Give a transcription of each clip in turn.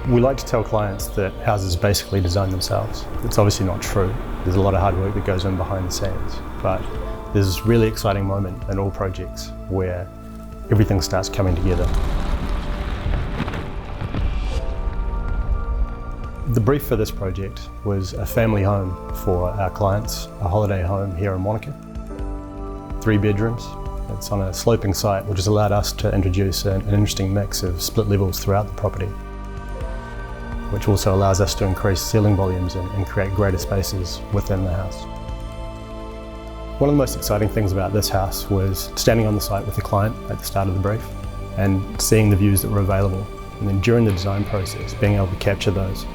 We like to tell clients that houses basically design themselves. It's obviously not true. There's a lot of hard work that goes on behind the scenes, but there's this really exciting moment in all projects where everything starts coming together. The brief for this project was a family home for our clients, a holiday home here in Wanaka. 3 bedrooms. It's on a sloping site, which has allowed us to introduce an interesting mix of split levels throughout the property, which also allows us to increase ceiling volumes and create greater spaces within the house. One of the most exciting things about this house was standing on the site with the client at the start of the brief and seeing the views that were available, and then during the design process being able to capture those.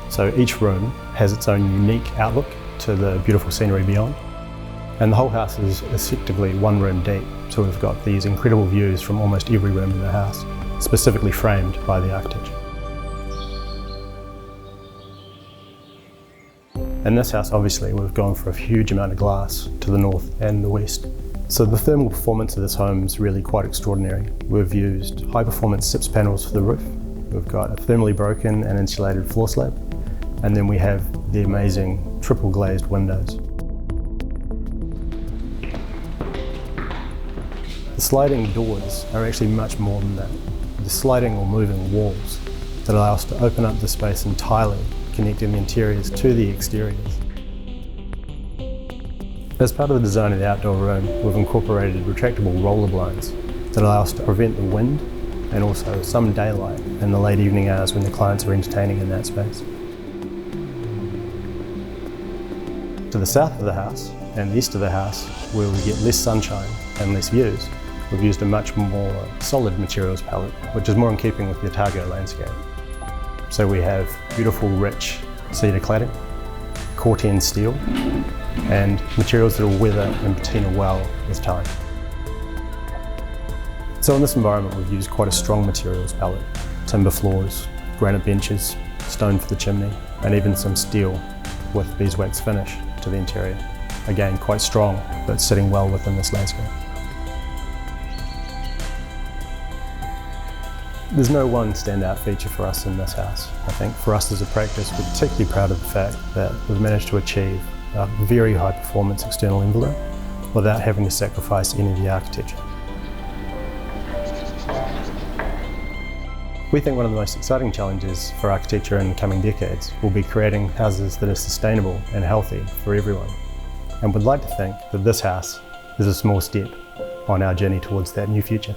So each room has its own unique outlook to the beautiful scenery beyond, and the whole house is effectively 1 room deep, so we've got these incredible views from almost every room in the house, specifically framed by the architecture. In this house, obviously, we've gone for a huge amount of glass to the north and the west. So the thermal performance of this home is really quite extraordinary. We've used high-performance SIPS panels for the roof. We've got a thermally broken and insulated floor slab. And then we have the amazing triple glazed windows. The sliding doors are actually much more than that. The sliding or moving walls that allow us to open up the space entirely, connecting the interiors to the exteriors. As part of the design of the outdoor room, we've incorporated retractable roller blinds that allow us to prevent the wind and also some daylight in the late evening hours when the clients are entertaining in that space. To the south of the house and the east of the house, where we get less sunshine and less views, we've used a much more solid materials palette, which is more in keeping with the Otago landscape. So we have beautiful, rich cedar cladding, Corten steel, and materials that will weather and patina well with time. So in this environment, we've used quite a strong materials palette: timber floors, granite benches, stone for the chimney, and even some steel with beeswax finish to the interior. Again, quite strong, but sitting well within this landscape. There's no one standout feature for us in this house. I think for us as a practice, we're particularly proud of the fact that we've managed to achieve a very high performance external envelope without having to sacrifice any of the architecture. We think one of the most exciting challenges for architecture in the coming decades will be creating houses that are sustainable and healthy for everyone. And we'd like to think that this house is a small step on our journey towards that new future.